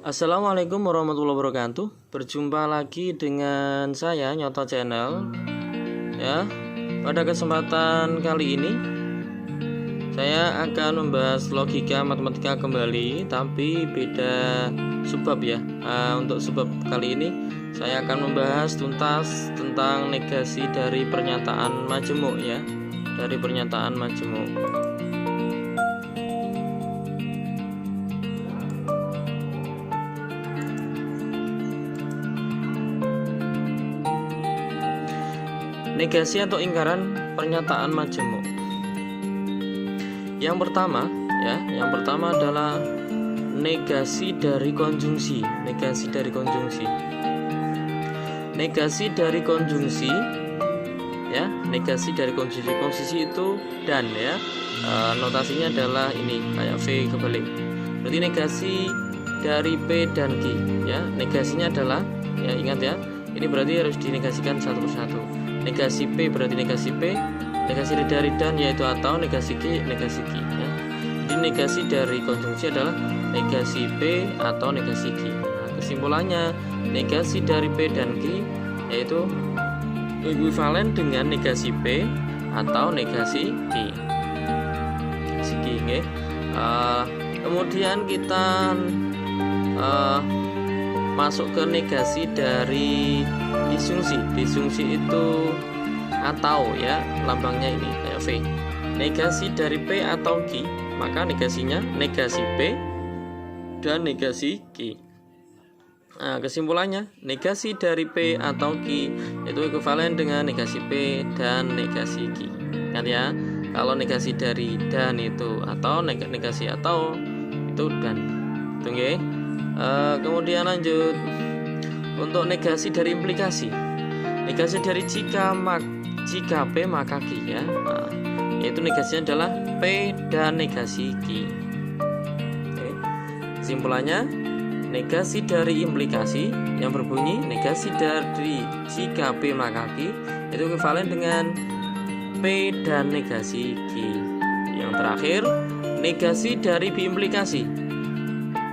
Assalamualaikum warahmatullahi wabarakatuh. Berjumpa lagi dengan saya Nyoto Channel. Ya, pada kesempatan kali ini saya akan membahas logika matematika kembali, tapi beda subbab ya. Untuk subbab kali ini saya akan membahas tuntas tentang negasi dari pernyataan majemuk ya, dari pernyataan majemuk. Negasi atau ingkaran pernyataan majemuk. Yang pertama adalah negasi dari konjungsi. Negasi dari konjungsi ya, negasi dari konjungsi. Konjungsi itu dan ya, notasinya adalah ini kayak V kebalik. Berarti negasi dari P dan Q ya. Negasinya adalah ya, ingat ya, ini berarti harus dinegasikan satu persatu. Negasi P berarti negasi P, negasi dari dan yaitu atau, negasi Q negasi Q ya. Jadi negasi dari konjungsi adalah negasi P atau negasi Q. Nah, kesimpulannya negasi dari P dan Q yaitu ekuivalen dengan negasi P atau negasi Q. Negasi Q okay. Kemudian kita masuk ke negasi dari disjungsi. Disjungsi itu atau ya, lambangnya ini kayak V. Negasi dari P atau Q, maka negasinya negasi P dan negasi Q. Nah, kesimpulannya negasi dari P atau Q itu ekuivalen dengan negasi P dan negasi Q. Ingat ya, kalau negasi dari dan itu atau, negasi atau itu dan. Oke. Kemudian lanjut untuk negasi dari implikasi. Negasi dari jika P maka Q ya. Nah, yaitu negasinya adalah P dan negasi Q. Oke. Kesimpulannya negasi dari implikasi yang berbunyi negasi dari jika P maka Q itu ekuivalen dengan P dan negasi Q. Yang terakhir negasi dari biimplikasi.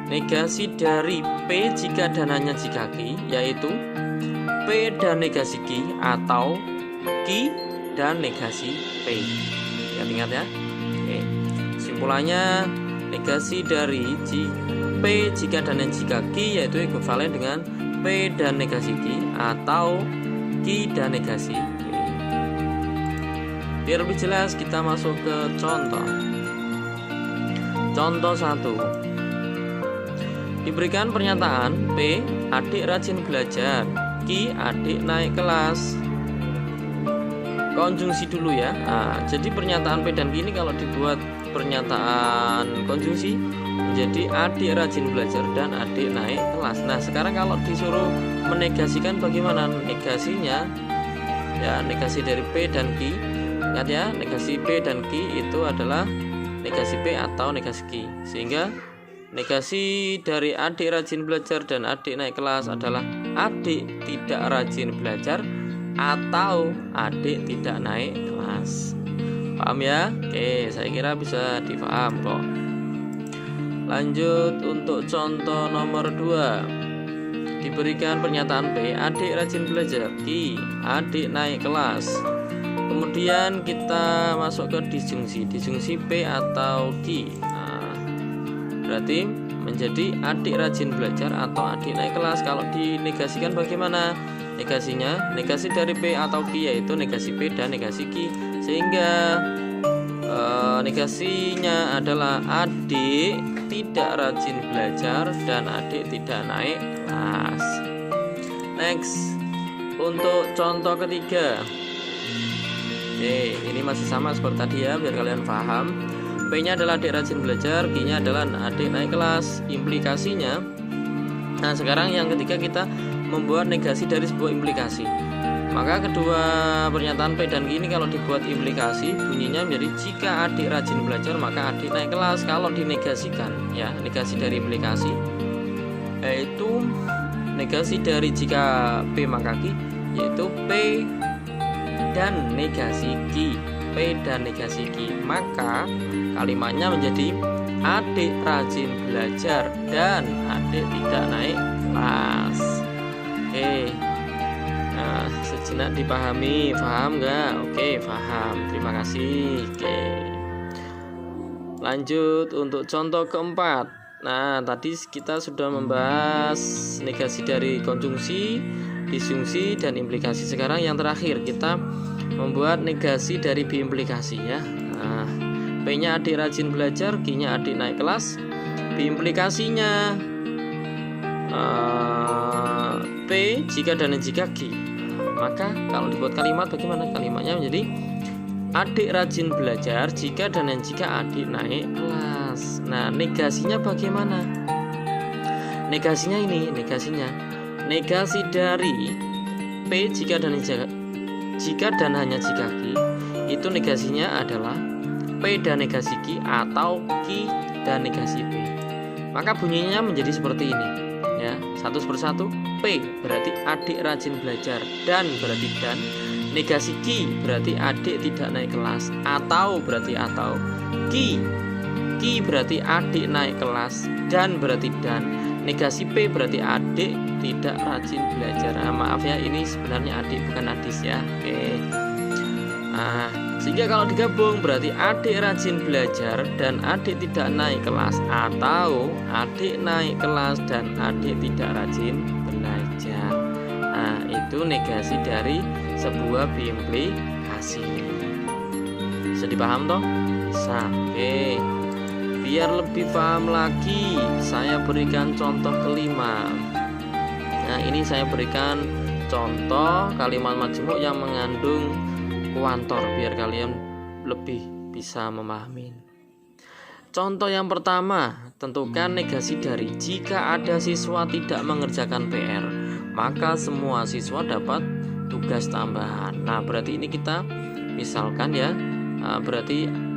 Negasi dari P jika dan hanya jika Q yaitu P dan negasi Q atau Q dan negasi P. Ingat ya. Oke. Kesimpulannya negasi dari P jika dan hanya jika Q yaitu ekuivalen dengan P dan negasi Q atau Q dan negasi P. Biar lebih jelas kita masuk ke contoh. Contoh 1. Diberikan pernyataan P, adik rajin belajar, Q, adik naik kelas. Konjungsi dulu ya. Nah, jadi pernyataan P dan Q ini kalau dibuat pernyataan konjungsi menjadi adik rajin belajar dan adik naik kelas. Nah, sekarang kalau disuruh menegasikan bagaimana negasinya? Ya, negasi dari P dan Q. Ingat ya, negasi P dan Q itu adalah negasi P atau negasi Q. Sehingga negasi dari adik rajin belajar dan adik naik kelas adalah adik tidak rajin belajar atau adik tidak naik kelas. Paham ya? Oke, saya kira bisa dipaham kok. Lanjut untuk contoh nomor 2. Diberikan pernyataan P, adik rajin belajar, Q, adik naik kelas. Kemudian kita masuk ke disjungsi. Disjungsi P atau Q. Berarti menjadi adik rajin belajar atau adik naik kelas. Kalau dinegasikan bagaimana? Negasinya negasi dari P atau Q yaitu negasi P dan negasi Q. Sehingga negasinya adalah adik tidak rajin belajar dan adik tidak naik kelas. Next, untuk contoh ketiga. Oke, ini masih sama seperti tadi ya, biar kalian paham. P-nya adalah adik rajin belajar, Q-nya adalah adik naik kelas. Implikasinya, nah sekarang yang ketiga kita membuat negasi dari sebuah implikasi. Maka kedua pernyataan P dan Q ini kalau dibuat implikasi bunyinya menjadi jika adik rajin belajar maka adik naik kelas. Kalau dinegasikan ya, negasi dari implikasi yaitu negasi dari jika P maka Q yaitu P dan negasi Q. P dan negasi Q, maka kalimatnya menjadi adik rajin belajar dan adik tidak naik kelas. Oke. Nah, sejenak dipahami, paham nggak? Oke, paham. Terima kasih. Oke. Lanjut untuk contoh keempat. Nah, tadi kita sudah membahas negasi dari konjungsi, disjungsi, dan implikasi. Sekarang yang terakhir kita membuat negasi dari biimplikasi ya. Nah, P-nya adik rajin belajar, G-nya adik naik kelas. Biimplikasinya P jika dan jika G. Maka kalau dibuat kalimat bagaimana? Kalimatnya menjadi adik rajin belajar jika dan jika adik naik kelas. Nah, negasinya bagaimana? Negasinya ini, negasi dari P jika dan hanya jika Q, itu negasinya adalah P dan negasi Q atau Q dan negasi P. Maka bunyinya menjadi seperti ini ya, satu persatu. P berarti adik rajin belajar, dan berarti dan. Negasi Q berarti adik tidak naik kelas, atau berarti atau. Q berarti adik naik kelas, dan berarti dan. Negasi P berarti adik tidak rajin belajar. Maaf ya, ini sebenarnya adik bukan adis ya. Oke. Nah, sehingga kalau digabung berarti adik rajin belajar dan adik tidak naik kelas, atau adik naik kelas dan adik tidak rajin belajar. Nah, itu negasi dari sebuah biimplikasi. Bisa dipaham toh? Bisa. Oke. Biar lebih paham lagi, saya berikan contoh kelima. Nah, ini saya berikan contoh kalimat majmuk yang mengandung kuantor biar kalian lebih bisa memahami. Contoh yang pertama, tentukan negasi dari jika ada siswa tidak mengerjakan PR, maka semua siswa dapat tugas tambahan. Nah, berarti ini kita misalkan ya, berarti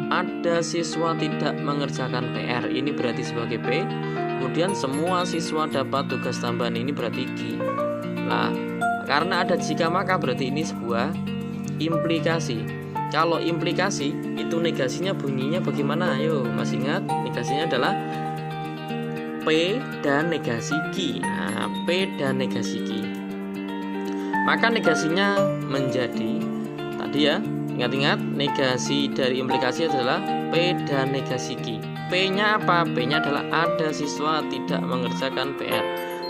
ada siswa tidak mengerjakan PR, ini berarti sebagai P. Kemudian semua siswa dapat tugas tambahan, ini berarti Q. Nah, karena ada jika maka berarti ini sebuah implikasi. Kalau implikasi itu negasinya bunyinya bagaimana? Ayo, masih ingat? Negasinya adalah P dan negasi Q. Nah, P dan negasi Q. Maka negasinya menjadi tadi ya, ingat-ingat negasi dari implikasi adalah P dan negasi Q. P-nya apa? P-nya adalah ada siswa tidak mengerjakan PR.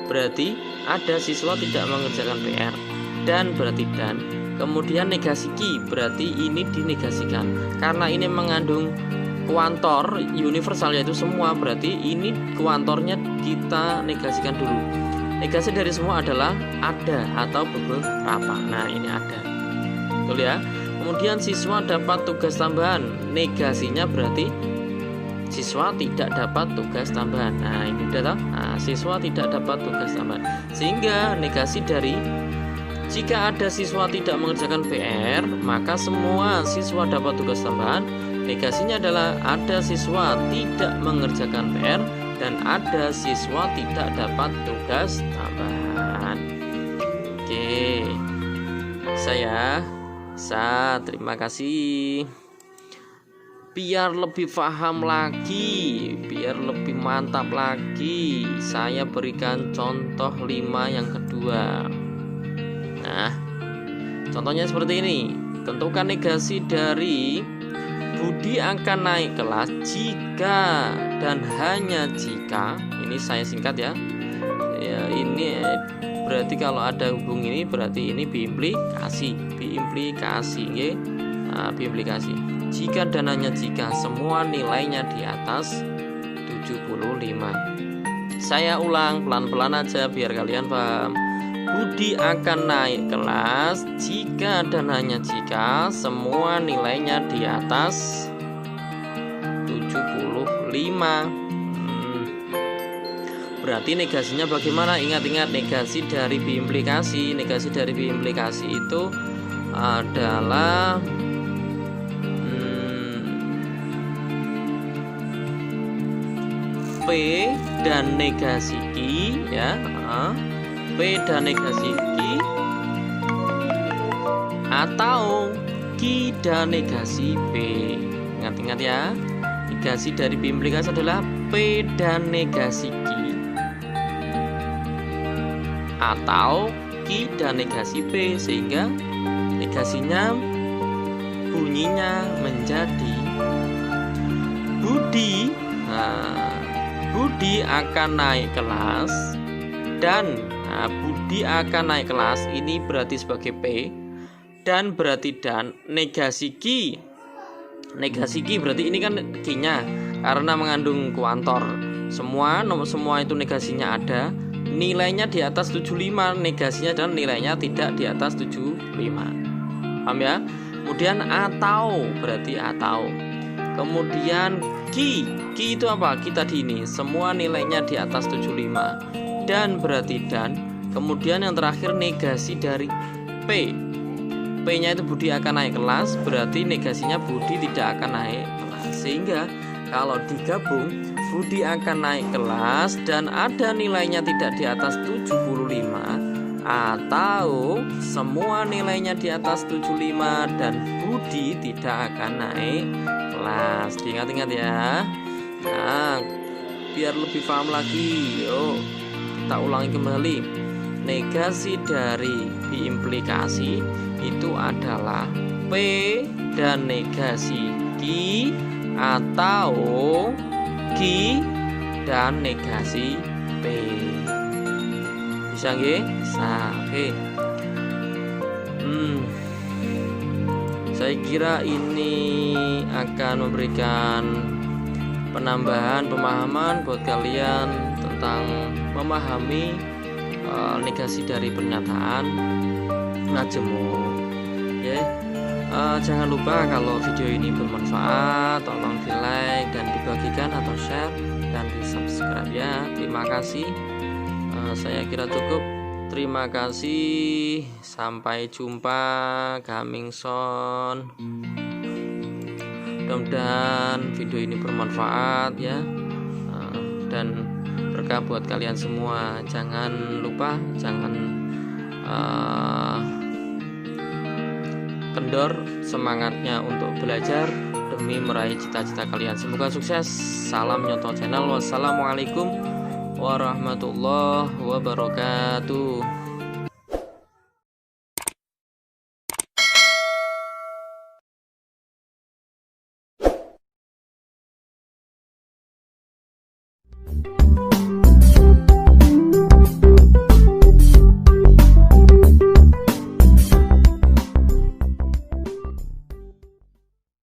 Berarti ada siswa tidak mengerjakan PR, dan berarti dan. Kemudian negasi Q berarti ini dinegasikan. Karena ini mengandung kuantor universal yaitu semua, berarti ini kuantornya kita negasikan dulu. Negasi dari semua adalah ada atau beberapa. Nah, ini ada. Betul ya? Kemudian siswa dapat tugas tambahan, negasinya berarti siswa tidak dapat tugas tambahan. Nah, ini adalah siswa tidak dapat tugas tambahan. Sehingga negasi dari jika ada siswa tidak mengerjakan PR, maka semua siswa dapat tugas tambahan. Negasinya adalah ada siswa tidak mengerjakan PR dan ada siswa tidak dapat tugas tambahan. Oke. Saya terima kasih. Biar lebih paham lagi, biar lebih mantap lagi, saya berikan contoh 5 yang kedua. Nah, contohnya seperti ini. Tentukan negasi dari Budi akan naik kelas jika dan hanya jika. Ini saya singkat ya. Ini berarti kalau ada hubung ini berarti ini biimplikasi. Biimplikasi. Jika dan hanya jika semua nilainya di atas 75. Saya ulang pelan-pelan aja biar kalian paham. Budi akan naik kelas jika dan hanya jika semua nilainya di atas 75. Berarti negasinya bagaimana? Ingat-ingat negasi dari biimplikasi. Negasi dari biimplikasi itu adalah P dan negasi Q ya. P dan negasi Q atau Q dan negasi P. Ingat-ingat ya. negasi dari P implikasi adalah P dan negasi Q, atau Q dan negasi P, sehingga negasinya bunyinya menjadi Budi. Budi akan naik kelas, dan Budi akan naik kelas ini berarti sebagai P, dan berarti dan negasi Q. Negasi Q berarti ini kan Q-nya karena mengandung kuantor. Semua itu negasinya ada, nilainya di atas 75, negasinya dan nilainya tidak di atas 75. Paham ya? Kemudian atau berarti atau. Kemudian Q itu apa? Q tadi ini semua nilainya di atas 75, dan berarti dan. Kemudian yang terakhir negasi dari P. P-nya itu Budi akan naik kelas, berarti negasinya Budi tidak akan naik kelas. Sehingga kalau digabung, Budi akan naik kelas dan ada nilainya tidak di atas 75, atau semua nilainya di atas 75 dan Budi tidak akan naik kelas. Diingat-ingat ya. Nah, biar lebih paham lagi, yuk kita ulangi kembali. Negasi dari diimplikasi itu adalah P dan negasi Q, atau Q dan negasi P. Bisa nggih? Bisa. Oke. Saya kira ini akan memberikan penambahan pemahaman buat kalian tentang memahami negasi dari pernyataan majemuk. Ya. Jangan lupa kalau video ini bermanfaat, tolong di like dan dibagikan atau share dan di subscribe ya. Terima kasih. Saya kira cukup. Terima kasih. Sampai jumpa. Coming soon. Mudah-mudahan video ini bermanfaat ya, dan berkah buat kalian semua. Jangan lupa, jangan kendor semangatnya untuk belajar demi meraih cita-cita kalian. Semoga sukses. Salam Nyoto Channel. Wassalamualaikum warahmatullahi wabarakatuh.